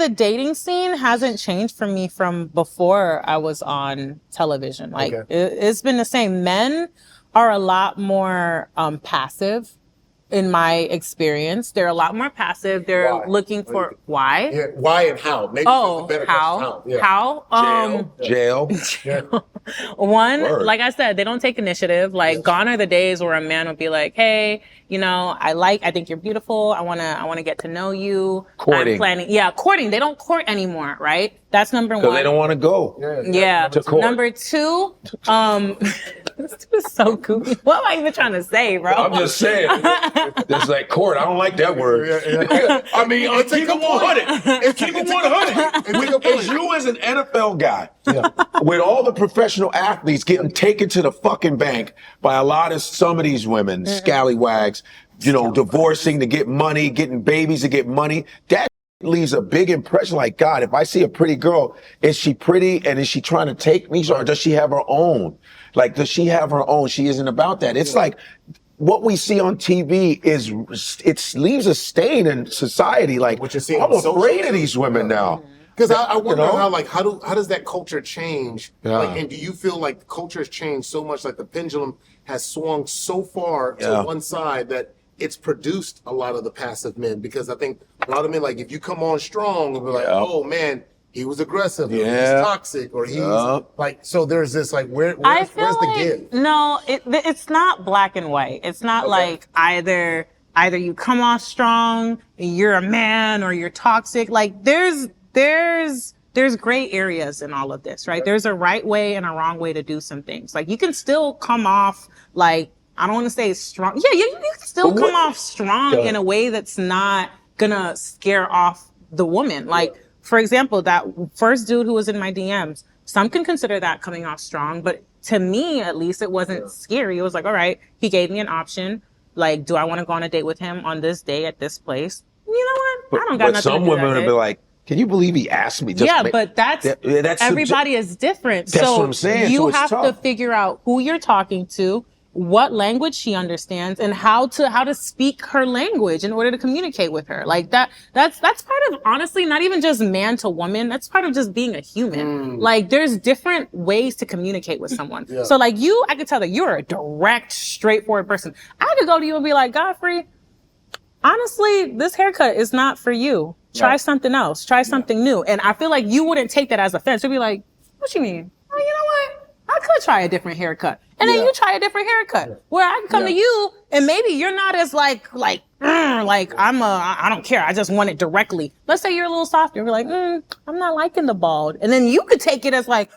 the dating scene hasn't changed for me from before I was on television. Like it's been the same. Men are a lot more passive. In my experience, they're a lot more passive. They're looking for why? Yeah, why and how? Maybe how? Yeah. How? Jail. One, like I said, they don't take initiative. Like gone are the days where a man would be like, "Hey, you know, I think you're beautiful. I wanna get to know you." Courting. I'm planning. Yeah, courting. They don't court anymore, right? That's number one. Because they don't want to go. Yeah. To court. Number two, this is so goofy. What am I even trying to say, bro? I'm just saying. It's like court. I don't like that word. I mean, keep it 100. Keep it 100. As you as an NFL guy, with all the professional athletes getting taken to the fucking bank by a lot of some of these women, scallywags, you know, divorcing to get money, getting babies to get money, that leaves a big impression. Like, God, if I see a pretty girl, is she pretty and is she trying to take me, or does she have her own? Like, does she have her own? She isn't about that. It's like what we see on TV it leaves a stain in society. Like, I'm afraid of these women now. Because I wonder how does that culture change? Like, and do you feel like the culture has changed so much, like the pendulum has swung so far to one side that it's produced a lot of the passive men? Because I think a lot of men, like, if you come on strong and be like, oh man, he was aggressive, or he's toxic, or he's like, so there's this like, where's the give? No, it's not black and white. It's not like either you come off strong, you're a man, or you're toxic. Like there's gray areas in all of this, right? There's a right way and a wrong way to do some things. Like you can still come off like, I don't want to say strong. Yeah, you can still come off strong in a way that's not gonna scare off the woman. Like, for example, that first dude who was in my DMs, some can consider that coming off strong, but to me, at least, it wasn't scary. It was like, all right, he gave me an option. Like, do I want to go on a date with him on this day at this place? You know what? I don't got nothing to do. But some women would be like, can you believe he asked me? But that's everybody is different. That's what I'm saying. You have to figure out who you're talking to, what language she understands, and how to speak her language in order to communicate with her. Like that's part of, honestly, not even just man to woman. That's part of just being a human. Like there's different ways to communicate with someone. So like I could tell that you're a direct, straightforward person. I could go to you and be like, Godfrey, honestly, this haircut is not for you. Try something else. Try something new. And I feel like you wouldn't take that as offense. You'd be like, what you mean? Oh, you know what? I could try a different haircut. And then you try a different haircut. Where I can come to you and maybe you're not as I don't care. I just want it directly. Let's say you're a little softer. You're like, I'm not liking the bald. And then you could take it as like,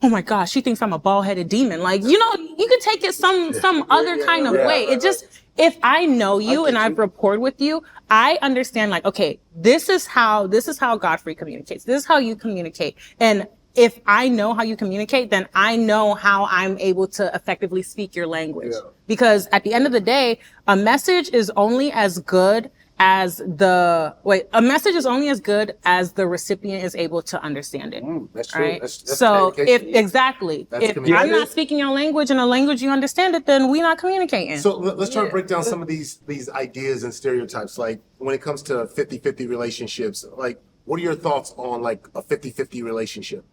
oh my gosh, she thinks I'm a bald-headed demon. Like, you know, you could take it some other kind of way. It just, if I know you and I've rapport with you, I understand like, okay, this is how Godfrey communicates. This is how you communicate. And if I know how you communicate, then I know how I'm able to effectively speak your language. Because at the end of the day, a message is only as good as the recipient is able to understand it. That's true. Right? That's so if I'm not speaking your language and a language you understand it, then we're not communicating. So let's try to break down some of these ideas and stereotypes. Like when it comes to 50-50 relationships, like what are your thoughts on like a 50-50 relationship?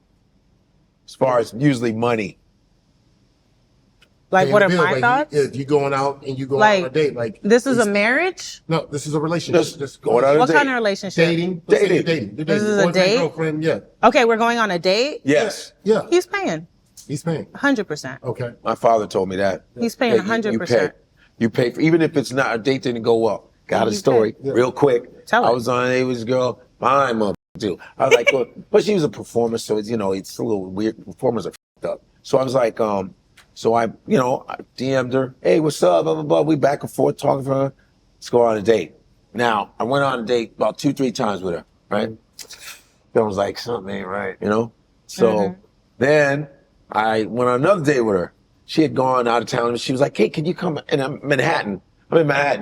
As far as usually money. Like, what are my thoughts? If you going out and you go on a date, like this is a marriage? No, this is a relationship. Just going on a what date. Kind of relationship? Dating. This is a date? Girlfriend, Okay, we're going on a date? Yes. Yeah. He's paying. 100%. Okay. My father told me that. He's paying 100%. You pay for, even if it's not, a date didn't go well. Got a story real quick. Tell I it. was on a date with this girl. Fine, mother, too. I was like, well, but she was a performer, so it's, it's a little weird. Performers are f***ed up. So I was like, so I DM'd her, hey, what's up, blah, blah, blah. We back and forth talking for her. Let's go on a date. Now, I went on a date about 2-3 times with her, right? Then I was like, something ain't right, So then I went on another date with her. She had gone out of town and she was like, hey, can you come? And I'm in Manhattan.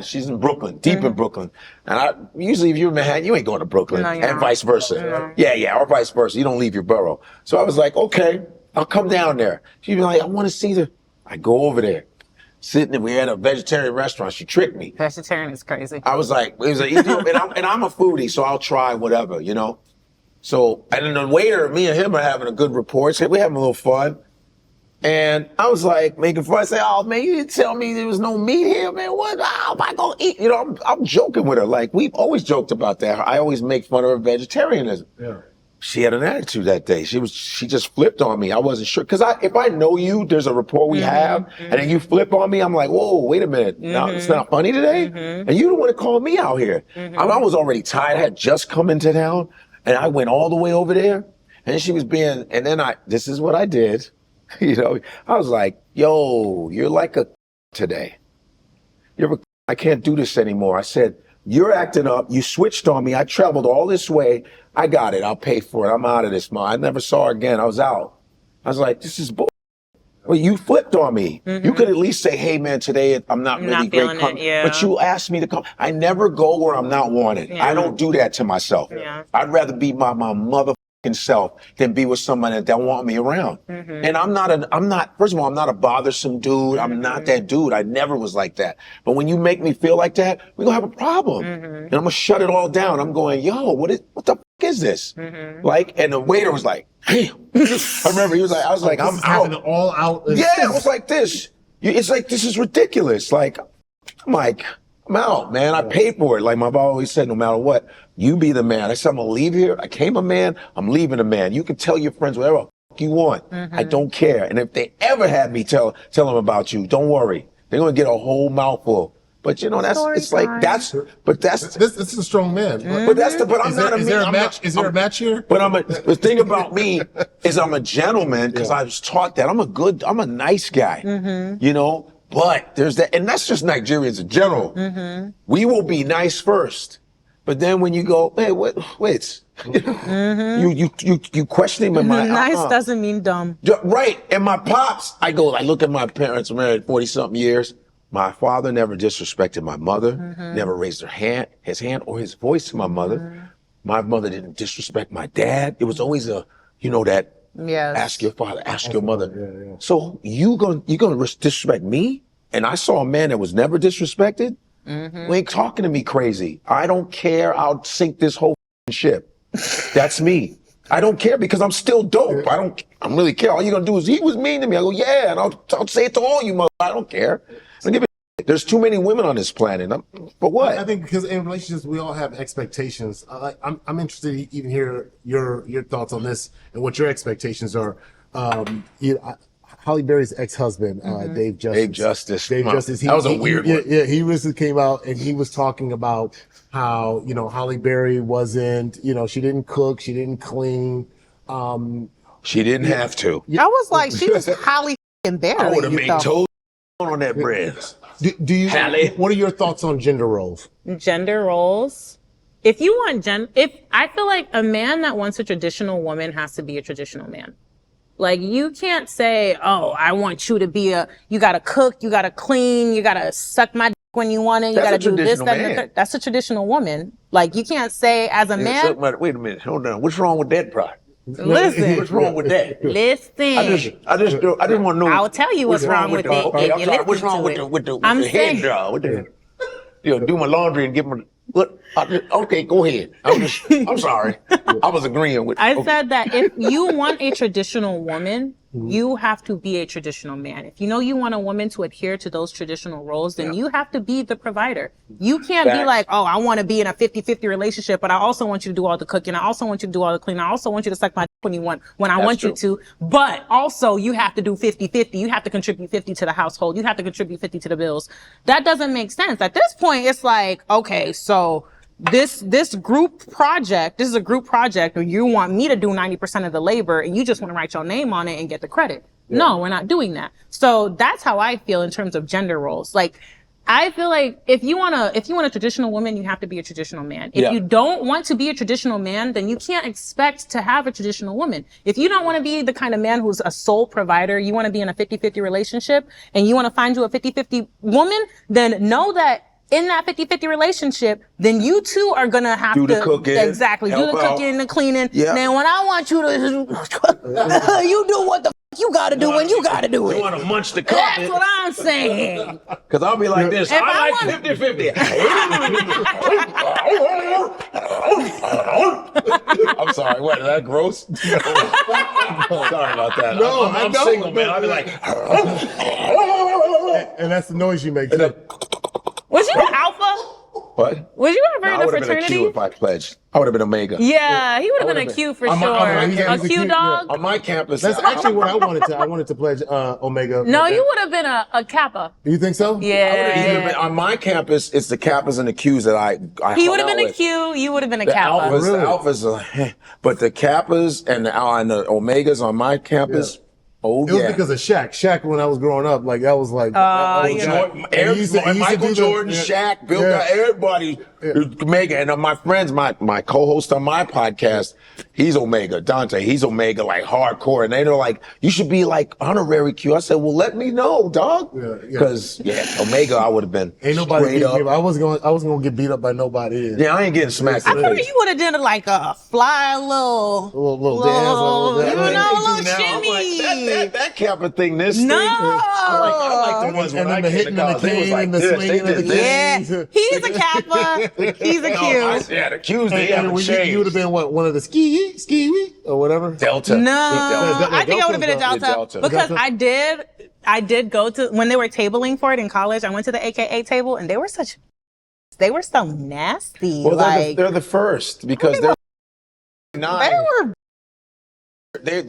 She's in Brooklyn, deep in Brooklyn. And usually if you're in Manhattan, you ain't going to Brooklyn, and vice versa. Yeah, or vice versa. You don't leave your borough. So I was like, okay, I'll come down there. She'd be like, I want to see I go over there. Sitting there, we had a vegetarian restaurant. She tricked me. Vegetarian is crazy. I was like, and I'm a foodie, so I'll try whatever, So, and then the waiter, me and him are having a good rapport. So we're having a little fun. And I was like, making fun. I say, oh, man, you didn't tell me there was no meat here, man. What? How am I going to eat? You know, I'm joking with her. Like, we've always joked about that. I always make fun of her vegetarianism. Yeah. She had an attitude that day. She just flipped on me. I wasn't sure. Because if I know you, there's a rapport we have, and then you flip on me, I'm like, whoa, wait a minute. Now, it's not funny today? And you don't want to call me out here. I was already tired. I had just come into town, and I went all the way over there, and she was being, and then this is what I did. You know, I was like, yo, you're like a today. I can't do this anymore. I said, you're acting up. You switched on me. I traveled all this way. I got it. I'll pay for it. I'm out of this, I never saw her again. I was out. I was like, this is bull. Well, you flipped on me. You could at least say, hey, man, today I'm not really great. But you asked me to come. I never go where I'm not wanted. I don't do that to myself. I'd rather be my mother self than be with someone that don't want me around. And first of all, I'm not a bothersome dude. I'm not that dude. I never was like that. But when you make me feel like that, we're gonna have a problem. And I'm gonna shut it all down. I'm going, yo, what the is this? Like, and the waiter was like, hey, I remember he was like, I was like, I'm out. All out. Yeah, it was like this. It's like, this is ridiculous. Like, I'm like, I'm out, man. I paid for it. Like my mom always said, no matter what, you be the man. I said, I'm gonna leave here. I came a man. I'm leaving a man. You can tell your friends whatever you want. I don't care. And if they ever had me tell them about you, don't worry. They're gonna get a whole mouthful. But you know, this is a strong man. But I'm not a man. Is there a match? Is there a match here? But the thing about me is I'm a gentleman because I was taught that. I'm a nice guy. You know. But there's that, and that's just Nigerians in general. We will be nice first, but then when you go, hey, wait, you questioning my mind. Nice doesn't mean dumb. Right, and my pops, I look at my parents, married 40-something years. My father never disrespected my mother, never raised his hand or his voice to my mother. My mother didn't disrespect my dad. It was always that. Yes. Ask your father, ask your mother. Yeah. So you gonna disrespect me? And I saw a man that was never disrespected. Who ain't talking to me crazy. I don't care. I'll sink this whole ship. That's me. I don't care because I'm still dope. I don't really care. All you gonna do is he was mean to me. I go, yeah, and I'll say it to all you mother. I don't care. I don't give a shit. There's too many women on this planet. For what? I think because in relationships we all have expectations. I'm interested to even hear your thoughts on this and what your expectations are. Halle Berry's ex-husband, Dave Justice. That was a weird one. Yeah, he recently came out and he was talking about how Halle Berry wasn't, she didn't cook, she didn't clean. She didn't have to. I was like, she was Halle Berry. I would have made toast on that bread. Do you? Halle. What are your thoughts on gender roles? Gender roles. If you want I feel like a man that wants a traditional woman has to be a traditional man. Like, you can't say, oh, I want you to be you gotta cook, you gotta clean, you gotta suck my dick when you want it, you gotta do this, that, and that. That's a traditional woman. Like, you can't say as a man. Wait a minute, hold on. What's wrong with that, bro? Listen. What's wrong with that? Listen. I just want to know. I'll tell you what's wrong with it. Okay, I'm sorry. What's wrong with the head job? Do my laundry and get my. Okay, go ahead. I'm sorry. I was agreeing with. I said that if you want a traditional woman, you have to be a traditional man. If you want a woman to adhere to those traditional roles, then you have to be the provider. You can't be like, oh, I want to be in a 50-50 relationship, but I also want you to do all the cooking. I also want you to do all the cleaning. I also want you to suck my dick when I want you to. But also you have to do 50-50. You have to contribute 50 to the household. You have to contribute 50 to the bills. That doesn't make sense. At this point, it's like, okay, so this is a group project, or you want me to do 90% of the labor and you just want to write your name on it and get the credit. Yeah. No, we're not doing that. So that's how I feel in terms of gender roles. Like, I feel like if you want a traditional woman, you have to be a traditional man. If you don't want to be a traditional man, then you can't expect to have a traditional woman. If you don't want to be the kind of man who's a sole provider, you want to be in a 50-50 relationship and you want to find you a 50-50 woman, then know that in that 50-50 relationship, then you two are gonna have do to the cooking, do the cooking and the cleaning. Yeah. Now, when I want you to, you do what the you gotta do when you gotta do You it. want to munch the That's carpet? what I'm saying. Because I'll be like this. If I I like 50-50. I'm sorry. What? Is that gross? Sorry about that. No, I'm I single, don't. man. I'll be like. And that's the noise you make. Was you an alpha? What? Was you ever No, in I a would have been a Q fraternity? if I pledged. I would have been Omega. Yeah, he would have been a would've Q for I'm- sure. I'm- he's A a Q Q, dog? On my campus. That's actually what I wanted to. I wanted to pledge Omega. No, you would have been a Kappa. You think so? Yeah. On my campus, it's the Kappas and the Qs that I He hung would have out been a with. Q, you would have been a The Kappa. alphas, Really? the alphas, but the Kappas and the Omegas on my campus. Oh It was yeah. because of Shaq. Shaq, when I was growing up, like that was like. Michael Jordan, Shaq, Bill, everybody, Omega, and my friends, my co-host on my podcast, he's Omega. Dante, he's Omega, like hardcore, and they're like, you should be like honorary Q. I said, well, let me know, dog, because Omega, I would have been. Ain't nobody straight beat up. me up. I wasn't gonna get beat up by nobody. Yeah, I ain't getting smacked. I thought you would have done like a fly little Little dance, you know, a little Now, I'm like, shimmy. that Kappa thing, this No. thing. I like the ones when And then I the came hitting to and the college. They was cane like and the this. swinging They and the did this. Yeah, he's a Kappa. He's a Q. Yeah, the Qs, they And haven't changed. you would have been what, one of the ski or whatever. Delta. No, Delta. I think I would have been a Delta. Delta because Delta. I did go to, when they were tabling for it in college, I went to the AKA table and they were so nasty. Well, like they're the first because they're they nine. were. They're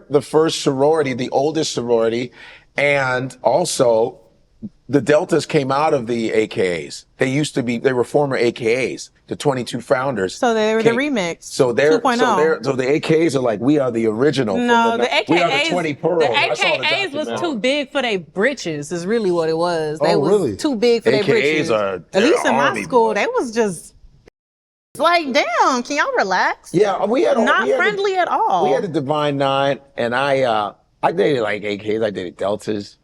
the first sorority, the oldest sorority, and also the Deltas came out of the AKAs. They were former AKAs. The 22 founders. So they were the remix. So they're 2.0. so the AKAs are like, we are the original. No, the we are the AKAs. 20 pearls. The I saw the AKAs was documentary. too big for their britches. Is really what it was. They Oh, was really? too big for their AKAs britches. are- At they're least in my army school, boys. they was just like, damn. Can y'all relax? Yeah, we had Not friendly at all. We had a Divine Nine, and I dated like AKs. I dated Deltas.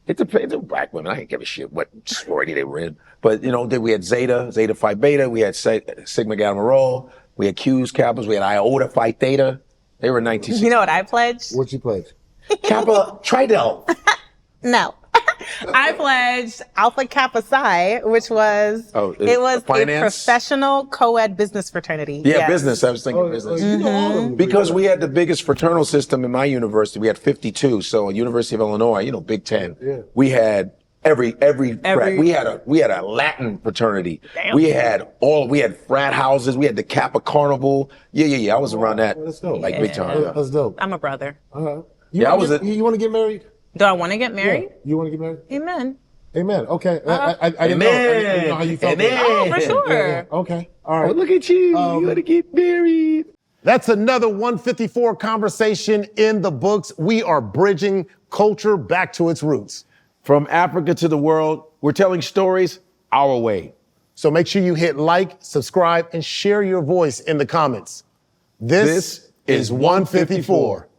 It depends on black women. I didn't give a shit what sorority they were in. But, then we had Zeta Phi Beta. We had Sigma Gamma Rho. We had Qs, Kappas. We had Iota Phi Theta. They were 1960. You know what I pledged? What you pledge? Kappa Tridel. No. I pledged Alpha Kappa Psi, which was it was a finance? professional co-ed business fraternity. Yeah, Yes. business. I was thinking business. You know all of them. Because we had the biggest fraternal system in my university. We had 52. So University of Illinois, Big Ten. Yeah. We had every we had a Latin fraternity. Damn. We had frat houses. We had the Kappa Carnival. Yeah. I was around that That's dope. like big time. That's dope. I'm a brother. You I was You want to get married? Do I want to get married? Yeah. You want to get married? Amen. Amen. Okay. I didn't know. I didn't know how you felt. Amen. Oh, for sure. Yeah. Okay. All Oh, right. look at you. You want to get married. That's another 154 conversation in the books. We are bridging culture back to its roots. From Africa to the world, we're telling stories our way. So make sure you hit like, subscribe, and share your voice in the comments. This is 154.